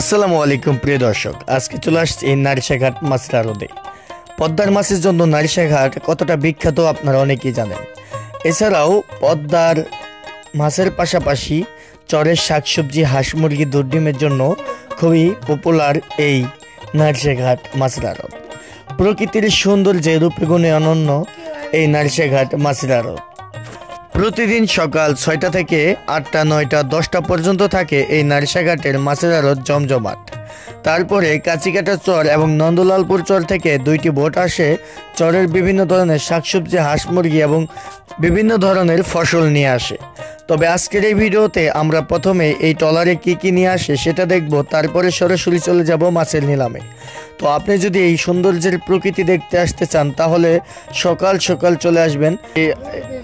আসসালামু আলাইকুম প্রিয় দর্শক, আজকে চলে আসছি নারিশাঘাট মাছের আড়তে। পদ্মার মাছের জন্য নারিশাঘাট কতটা বিখ্যাত আপনারা অনেকেই জানেন। এছাড়াও পদ্মার মাছের পাশাপাশি চরের শাকসবজি, হাঁস মুরগি, দুধ ডিমের জন্য খুবই পপুলার এই নারিশাঘাট মাছের আড়ত। প্রকৃতির সৌন্দর্যে রূপে গুণে অনন্য এই নারিশাঘাট মাছের আড়ত। প্রতিদিন সকাল 6টা থেকে 8টা, 9টা, 10টা পর্যন্ত থাকে এই নারিশাঘাটের মাছের আড়ত জমজমাট। তারপরে কাচিকাটা চর এবং নন্দলালপুর চর থেকে 2টি বোট আসে চরের বিভিন্ন ধরনের শাকসবজি, হাঁস মুরগি এবং বিভিন্ন ধরনের ফসল নিয়ে আসে। তবে আজকের এই ভিডিওতে আমরা প্রথমে এই ট্রলারে কি নিয়ে আসে সেটা দেখব, তারপরে সরাসরি চলে যাব মাছের নিলামে। তো আপনি যদি এই সৌন্দর্যের প্রকৃতি দেখতে আসতে চান তাহলে সকাল সকাল চলে আসবেন।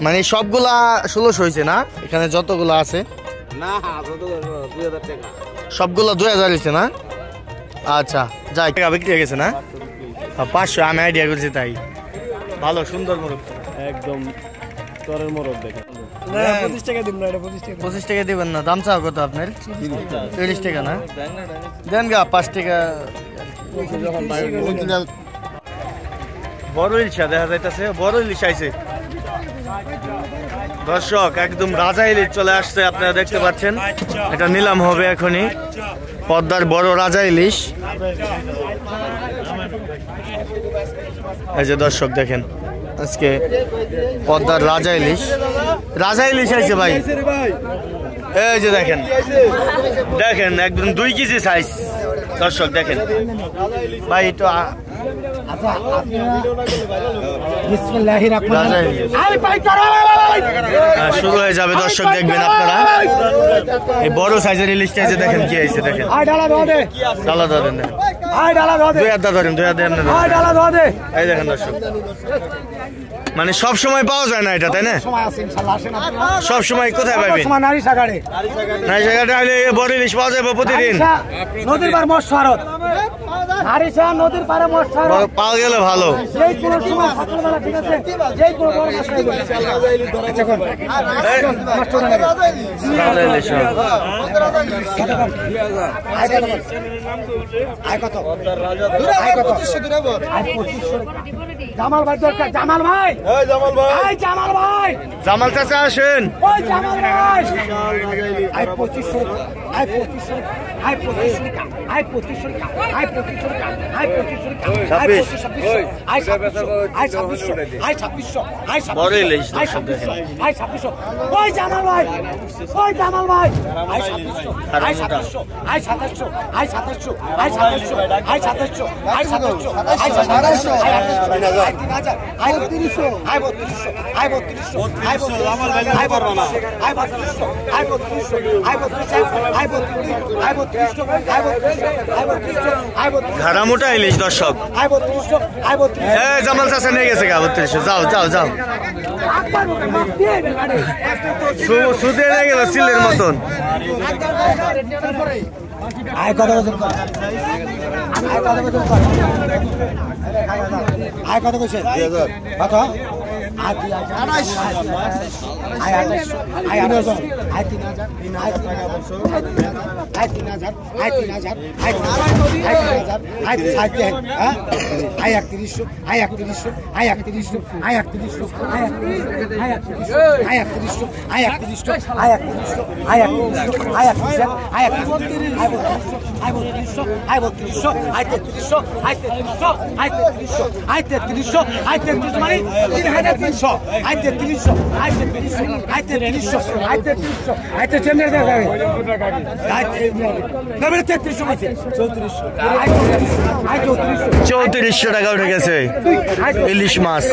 মানে সবগুলা 1600 হয়েছে না, এখানে যতগুলো আছে না, সবগুলো 2000 হয়েছে না। আচ্ছা, যাই, টাকা বিক্রি হয়ে গেছে না, 500 আমি আইডিয়া করছি। তাই ভালো সুন্দর মোরগ, একদম চরের মোরগ দেখেন। 25 টাকা দিন না, এটা 25 টাকা দিবেন না? দাম চাও কত আপনার? 30 টাকা না, দেন গা 5 টাকা। বড় ইলিশা দেখা যাইতেছে, বড় ইলিশ আইছে দর্শক, একদম রাজা ইলিশ চলে আসছে। আপনারা দেখতে পাচ্ছেন এটা নিলাম হবে এখনই। পদ্মার বড় রাজা ইলিশ, এই যে দর্শক দেখেন আজকে পদ্মার রাজা ইলিশ। রাজা ইলিশ আইছে ভাই, এই যে দেখেন দেখেন একদম 2 কেজি সাইজ। দর্শক দেখেন ভাই, একটু শুরু হয়ে যাবে দর্শক, দেখবেন আপনারা এই বড় সাইজের ইলিশটা যে দেখেন কি হয়েছে। দেখেন ডালা ধরেন, 2 হাত ধরেন, 2 হাত দেন, এই দেখেন দর্শক। মানে সব সময় পাওয়া যায় না এটা, তাই না? সব সময় কোথায় পাবেন? নারিশাঘাটে আসলে বড় ইলিশ পাওয়া যাবে প্রতিদিন। নদীর পার মৎস্যাড়ত, নারিশা নদীর পারে মৎস্যাড়ত পাওয়া গেলে ভালো। যেই কোনো সময় সকালবেলা, ঠিক আছে, যেই কোনো বড় মাছ পাইবে। আচ্ছা কোন মাছটা নেবে রাজা ইলিশ আয় কত? আয় কত? 2500। জামাল ভাই দরকার, জামাল ভাই, এই জামাল ভাই, এই জামাল ভাই, জামাল চাচা আসেন। ওই জামাল ভাই, আয় 2500, আয় 2500, আয় 2500, আয় 2500, আয় 2500, আয় 2500, আয় 2500, আয় 2600, আয় 2600, আয় 2600, আয় 2600, বড় ইলিশ, আয় 2600, আয় 2600, ওই জামাল ভাই, ওই জামাল ভাই, আয় 2600, আয় 2700, আয় 2700, আয় 2700, আয় 2700, আয় 2700, আয় 2700, আয় 2700, আয় 3000, আয় 3200, আয় 3200, আয় 3200, আয় 3200, আয় 3200, আয় 3200, আয় 3200, আয় 3200, আয় 3200, আয় 3200, আয় 3200, আয় 3200, আয় 3200, ঘাড়া মোটা ইলিশ দর্শক। আয় 3200, আয় 3200, এই জামাল চাচা নিয়ে গেছে গা 3200। যাও যাও যাও, সুদে নিয়ে গেল সিলের মতন। আয় কত বছর কর, আয় কত বছর কর, আয় কত কইছে? 2000 কত? আয় 2800, আয় 2800, আয় 3000, আয় 3000, আয় 3000, আয় 3000, আয় 3000, আয় 3000, আয় 3000, হ্যাঁ, আয় 3100, আয় 3100, আয় 3100, আয় 3100, আয় 3100, আয় 3100, আয় 3100, আয় 3100, আয় 3100, আয় 3100, আয় 3100, আয় 3100, আয় 3200, আয় 3200, আয় 3300, আয় 3300, আয় 3300, আয় 3300, আয় 3300, মানে 3300, আয় 3300, আয় 3300, আয় 3300, আয় 3300, আয় 3300, আয় 3300, আছে 3400, আয় 3400 টাকা উঠে গেছে ইলিশ মাছ।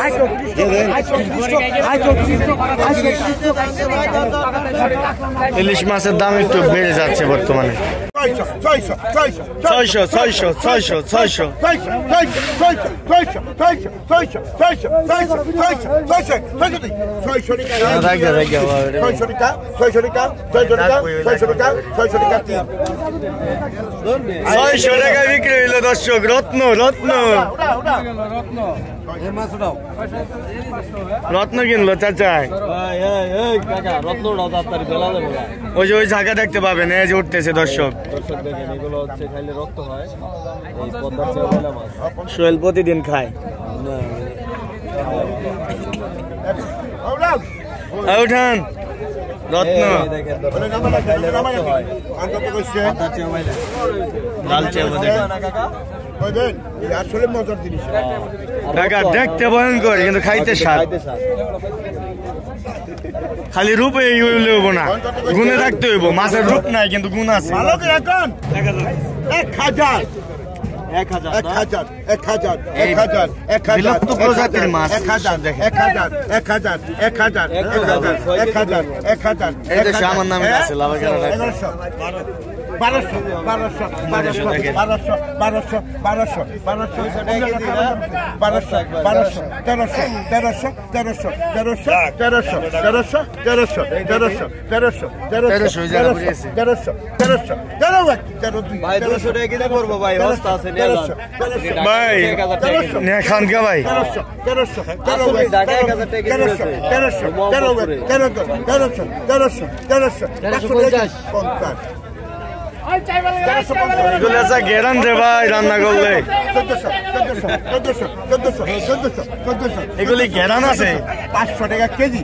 ইলিশ মাছের দাম একটু বেড়ে যাচ্ছে বর্তমানে। 600 600 600 600 600 টাকা বিক্রি হইল দর্শক। রত্ন রত্ন রত্ন কিনলো চাচা। ওই যে ওই জায়গা দেখতে পাবেন, এই যে উঠতেছে দর্শক। দর্শক দেখেন এগুলো হচ্ছে খাইলে রক্ত হয় এই পদ্মার চেওলা মাছ সোহেল প্রতিদিন খায় উঠান রত্ন দেখেন খাইলে রক্ত হয় পদ্মার চেওলা লাল চেওলা দেখেন আসলে মজার জিনিস কাকা দেখতে ভয়ঙ্কর কিন্তু খাইতে স্বাদ খালি রূপে হইব না গুণে থাকতে হইব মাছের রূপ নাই কিন্তু গুণ আছে ভালো করে এখন 1000 বিলুপ্ত প্রজাতির মাছ দেখেন 1000 এই দেশে আমার নামে আছে লাভাকেরা 200 টাকা কেজি পড়বো ভাই হস্তা আছে ভাই নে খান কে ভাই 1350 এগুলো আছে গেরান রে ভাই রান্না করলে এগুলি গেরান আছে 500 টাকা কেজি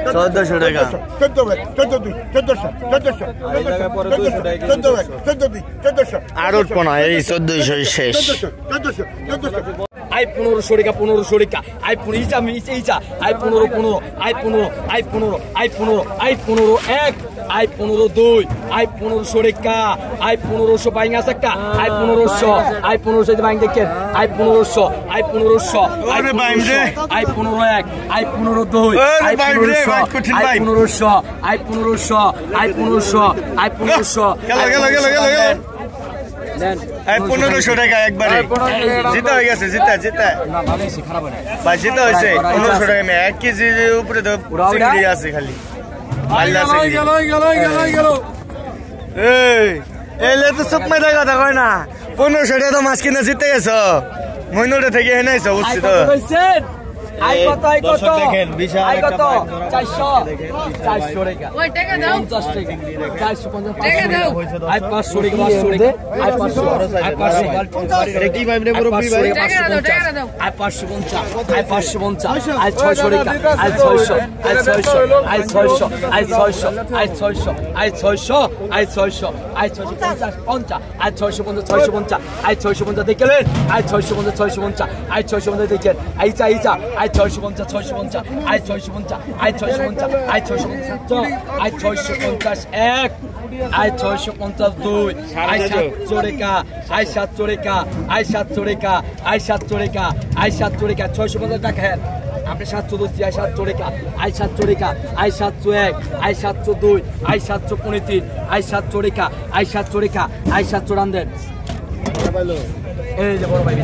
1400 টাকা আর উঠবো না এই 1400 শেষ আই 1500 টাকা 1500 টাকা আই 15 ইচা ইচা আই 15 আই 15 আই 15 আই 15 আই 15 এক আই 15 দুই আই 1500 টাকা আই 1500 বাইং আছে একটা আই 1500 আই 1500 বাইং দেখেন আই 1500 আই 1500 আরে বাইং রে আই 15 এক আই 15 দুই I 1500 I 1500 I 1500 I 1500 I 1500 গেল দেন এই 1500 টাকা একবারে জিতা হয়ে গেছে জিতা না ভালো খারাপ না ভাই জিতা হইছে 1500 টাকা মে 1 কেজি উপরে তো চিংড়ি আছে খালি আল্লাহ গেল এই এলে তো সব মে টাকা দেখো না 1500 টাকা তো মাছ কিনে জিতে গেছো মইনুরে থেকে এনাইছো বুঝছি তো আই কত দেখেন বিশাল আই একটা কত 400 টাকা ওই টাকা দাও 50 টাকা 450 টাকা দাও আই 500 টাকা 500 টাকা আই 500 আই 500 এটা কি ভাই রে মুরব্বি ভাই টাকা দাও আই 550 আই 550 আই 600 টাকা আই 600 আই 600 আই 600 আই 600 আই 600 আই 600 আই 600 আই 650 আই 650 আই 650 দেখলেন আই 650 আই 650 দেখেন আইচা আই 650 আই 650 আই 650 আই 650 আই 650 এক আই 650 দুই আই 700 টাকা আই 700 টাকা আই 700 টাকা আই 700 টাকা আই 700 টাকা 650 টাকা হ্যাঁ আপনি 700 দোস্তি আই 700 টাকা আই 700 টাকা আই 701 আই 702 আই 735 আই 700 টাকা আই 700 টাকা আই 700 রান দেন এই যে বড় ভাই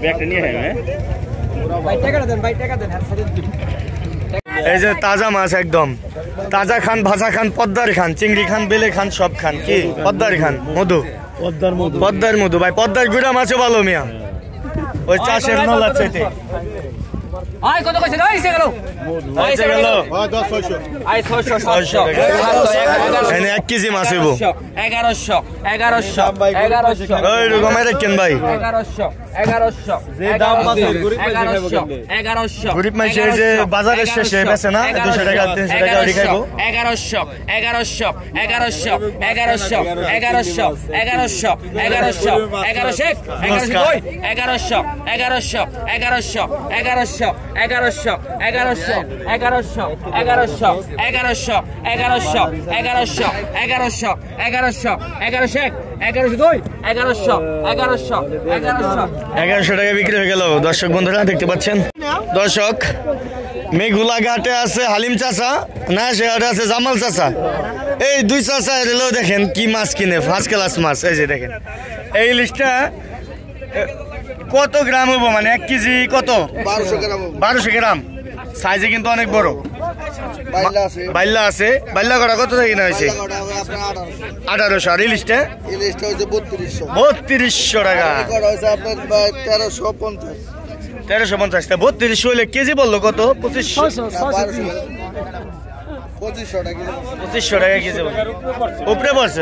ব্যাগটা নিয়ে হ্যাঁ ভাই টাকা দেন এই যে তাজা মাছ একদম তাজা খান ভাজা খান পদ্মার খান চিংড়ি খান বেলে খান সব খান কি পদ্মার খান মধু পদ্মার মধু ভাই পদ্মার গুড়া মাছও ভালো মিয়া ওই চাষের নলা চাইতে আই কত কইছে আইছে গেল আইছে গেল 10 আই 600 এনে 1 কেজি মাছ হইব 1100 ওই রকম রাখেন ভাই 1100 যে দাম মাছের গরিব পয়সা 1100 গরিব মানুষ এই যে বাজারের শেষে বেচে না 200 টাকা 300 টাকা রিখাইবো 1100 টাকা বিক্রি হয়ে গেল দর্শক বন্ধুরা দেখতে পাচ্ছেন দর্শক মেঘুলা ঘাটে আছে হালিম চাচা না সে ঘাটে আছে জামাল চাচা এই দুই চাচা এলেও দেখেন কি মাছ কিনে ফার্স্ট ক্লাস মাছ এই যে দেখেন এই লিস্টটা কত গ্রাম হবো মানে 1 কেজি কত 1200 গ্রাম সাইজে কিন্তু অনেক বড় বাইল্লা আছে বাইল্লা করা কত থেকে কিনা হয়েছে 1800 আর ইলিশটা 3200 টাকা 1350 টা 3200 হলে কেজি বললো কত 2500 2500 টাকা কেজি উপরে পড়ছে,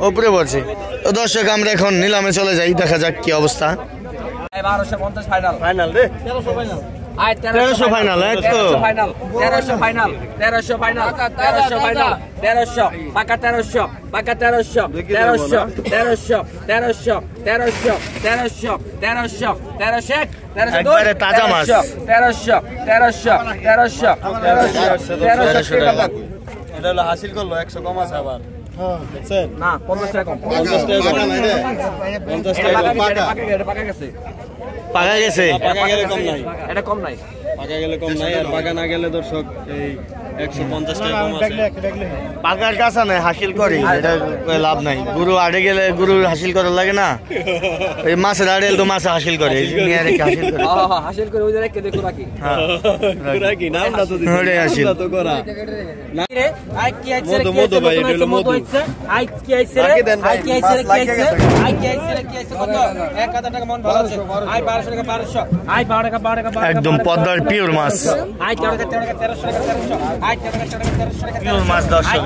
উপরে পড়ছে। তো দর্শক আমরা এখন নিলামে চলে যাই, দেখা যাক কি অবস্থা। 1250 ফাইনাল, ফাইনাল রে 1300 ফাইনাল, এই তো 1300 ফাইনাল, 1300 ফাইনাল, 1300 ফাইনাল, 1300 পাকা 1300, পাকা 1300, 1300, 1300, 1300, 1300, 1300, 1300, 1300, একবারে তাজা মাছ। 1300, 1300, 1300, 1300 টাকা। এটা হলো হাসিল করলো 100 কম আছে আবার দেখছেন না 50 টাকা কম, 50 টাকা কম নাই রে 50 টাকা কম পাকা পাকা গেছে, পাকা গেছে, পাকা গেলে কম নাই, এটা কম নাই, পাকা গেলে কম নাই, আর পাকা না গেলে দর্শক এই 150 টাকা কম আছে। পাকার কাছা নাই, হাসিল করি, এটা লাভ নাই। গুরু আড়ে গেলে গুরু হাসিল করার লাগে না, ওই মাছের আড়ে তো মাছ হাসিল করে, নিয়ে রেখে হাসিল করে। হাসিল করে ওই জায়গায় দেখো নাকি পুরা কি নামটা তো দিছি, ওরে হাসিল তো করা না রে। আই কি আইছে রে, মধু ভাই, এটা হলো মধু। আই কি আইছে রে, আই কি আইছে রে, কি আইছে, আই কি আইছে রে, কি আইছে কত? 1000 টাকা মন ভালো আছে। আই 1200 টাকা 1200, আই 12 টাকা 12 টাকা একদম পদ্মার পিওর মাছ, আই 13 টাকা 13 টাকা 1300 টাকা 1300, আই 13 টাকা 1300 টাকা পিওর মাছ দর্শক।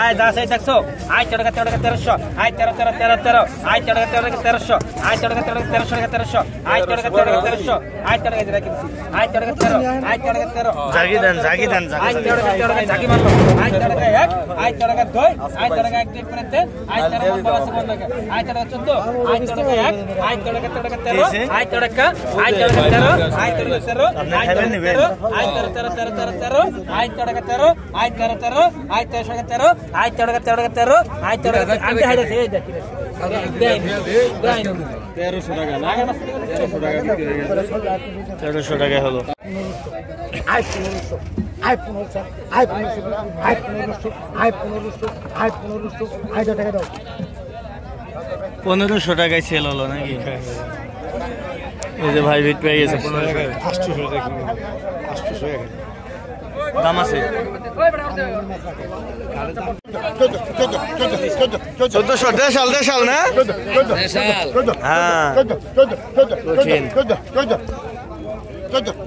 আই 10 আই 100, আই 13 টাকা 1300, আই 13 13 13 13, আই 13 টাকা 1300, আই 13 টাকা 1300 টাকা 1300, আই 13 টাকা 1300, আই 13 টাকা দিরা কিনছি, আই 13 টাকা 13, আই 13 টাকা 13, জাগি দেন জাগি দেন, আই 13 টাকা জাগি মারলো, আই 13 টাকা 1, আই 13 টাকা 2, আই 13 টাকা 1 টিপ করে দেন, আই 13 টাকা 12 বন্ধ করে, আই 13 টাকা 14, আই 13 টাকা 1, আই 13 টাকা 13, আই 13 টাকা, আই 13 টাকা 13, আই 13 টাকা 13, আই 13 টাকা 13, আই 13 13 13 13 13, আই 13 টাকা 13, আই 13 13, আই 13 টাকা 13, আই 13 টাকা 13 13, আই 13 টাকা আমি হাইছে এই দেখি দেন 1300 টাকা না 1300 টাকা বিক্রি হয়ে গেছে 1300 টাকা হলো। I 1500, I 1500, I 1500, I 1500, I 1500, I 1500, I 10 টাকা দাও। 1500 টাকায় সেল হলো নাকি? এই যে ভাই বিট পেয়ে গেছে 800 টাকা, 800 টাকা দাম আছে 1400 দেশাল না? হ্যাঁ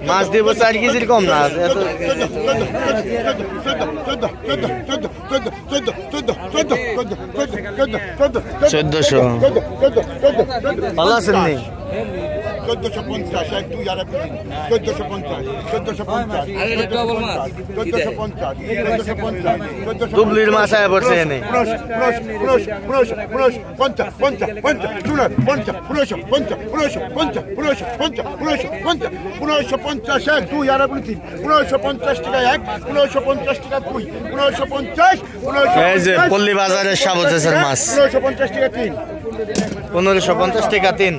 মাছ দিব 4 কেজির কম না, 1400 ভালো আছেন নি? 1450, 1 2 আর 1450, 1450, 1450, দুবলির মাছ আয়া পড়ছে এনে। এই যে পল্লী বাজারের সাবজেসের মাছ 1550 টাকা 3, 1550 টাকা 3।